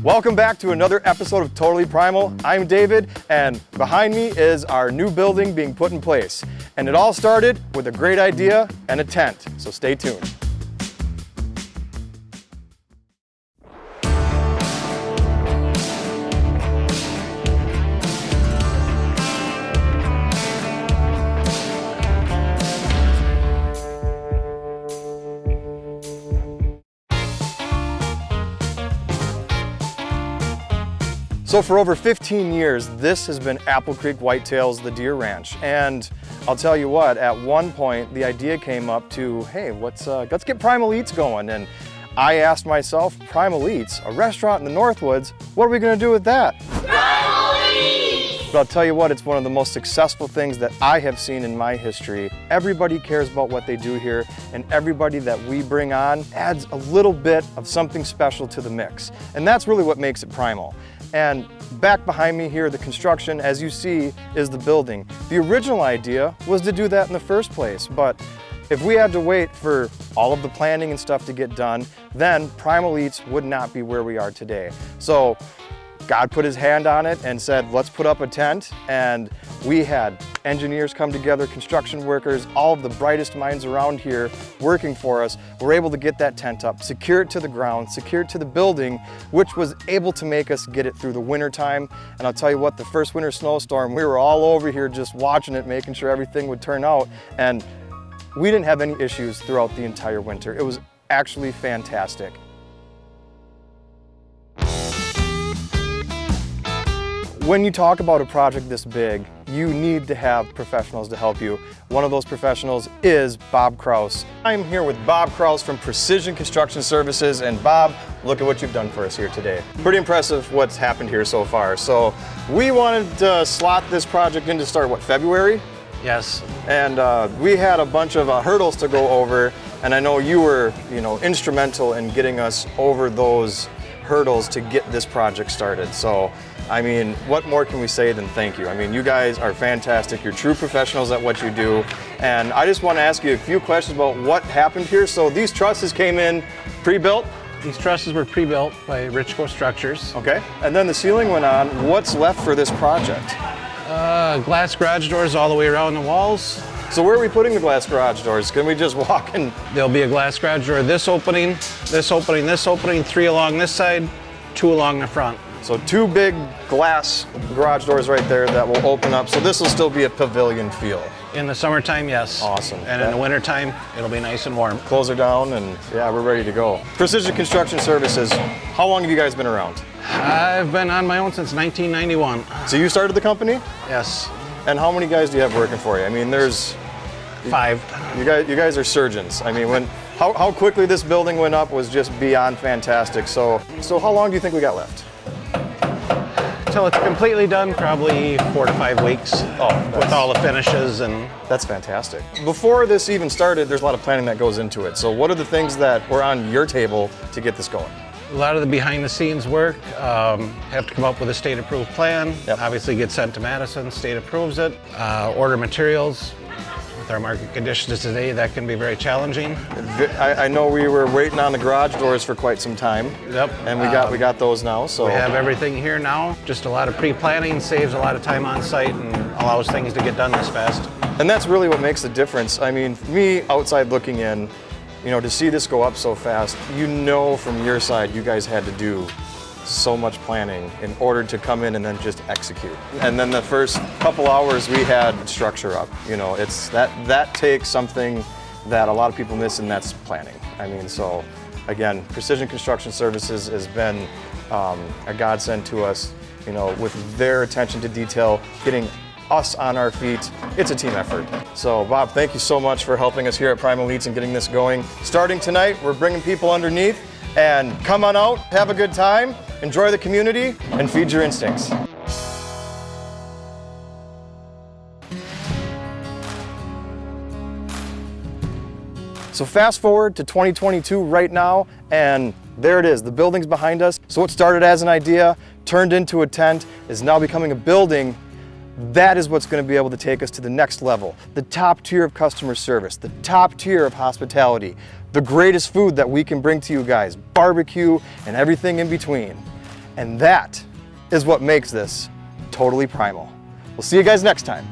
Welcome back to another episode of Totally Primal. I'm David, and behind me is our new building being put in place. And it all started with a great idea and a tent, so stay tuned. So for over 15 years, this has been Apple Creek Whitetails, the deer ranch. And I'll tell you what, at one point, the idea came up to, hey, let's get Primal Eats going. And I asked myself, Primal Eats, a restaurant in the Northwoods, what are we gonna do with that? Primal Eats! But I'll tell you what, it's one of the most successful things that I have seen in my history. Everybody cares about what they do here, and everybody that we bring on adds a little bit of something special to the mix. And that's really what makes it primal. And back behind me here, the construction, as you see, is the building. The original idea was to do that in the first place, but if we had to wait for all of the planning and stuff to get done, then Primal Eats would not be where we are today. So God put his hand on it and said, let's put up a tent. And we had engineers come together, construction workers, all of the brightest minds around here working for us. We're able to get that tent up, secure it to the ground, secure it to the building, which was able to make us get it through the winter time. And I'll tell you what, the first winter snowstorm, we were all over here just watching it, making sure everything would turn out. And we didn't have any issues throughout the entire winter. It was actually fantastic. When you talk about a project this big, you need to have professionals to help you. One of those professionals is Bob Kraus. I'm here with Bob Kraus from Precision Construction Services, and Bob, look at what you've done for us here today. Pretty impressive what's happened here so far. So we wanted to slot this project in to start, what, February? Yes. And we had a bunch of hurdles to go over, and I know you were, instrumental in getting us over those hurdles to get this project started. So, I mean, what more can we say than thank you? I mean, you guys are fantastic. You're true professionals at what you do. And I just want to ask you a few questions about what happened here. So these trusses came in pre-built? These trusses were pre-built by Richco Structures. Okay. And then the ceiling went on. What's left for this project? Glass garage doors all the way around the walls. So where are we putting the glass garage doors? Can we just walk in? There'll be a glass garage door, this opening, this opening, this opening, 3 along this side, 2 along the front. So 2 big glass garage doors right there that will open up. So this will still be a pavilion feel. In the summertime, yes. Awesome. And in the wintertime, it'll be nice and warm. Close her down and yeah, we're ready to go. Precision Construction Services, how long have you guys been around? I've been on my own since 1991. So you started the company? Yes. And how many guys do you have working for you? I mean, there's 5. You guys are surgeons. I mean, how quickly this building went up was just beyond fantastic. So how long do you think we got left? Until it's completely done, probably 4 to 5 weeks. Oh, with all the finishes and. That's fantastic. Before this even started, there's a lot of planning that goes into it. So what are the things that were on your table to get this going? A lot of the behind the scenes work, have to come up with a state approved plan, Yep. Obviously get sent to Madison, state approves it, order materials. With our market conditions today, that can be very challenging. I know we were waiting on the garage doors for quite some time. Yep. And we got those now, so. We have everything here now. Just a lot of pre-planning, saves a lot of time on site and allows things to get done this fast. And that's really what makes the difference. I mean, me outside looking in, to see this go up so fast, from your side, you guys had to do so much planning in order to come in and then just execute. And then the first couple hours we had structure up. It's that takes something that a lot of people miss, and that's planning. I mean, so again, Precision Construction Services has been a godsend to us, with their attention to detail, getting us on our feet. It's a team effort. So Bob, thank you so much for helping us here at Primal Eats and getting this going. Starting tonight, we're bringing people underneath, and come on out, have a good time, enjoy the community, and feed your instincts. So fast forward to 2022 right now, and there it is, the building's behind us. So what started as an idea, turned into a tent, is now becoming a building. That is what's going to be able to take us to the next level, the top tier of customer service, the top tier of hospitality, the greatest food that we can bring to you guys, barbecue and everything in between. And that is what makes this totally primal. We'll see you guys next time.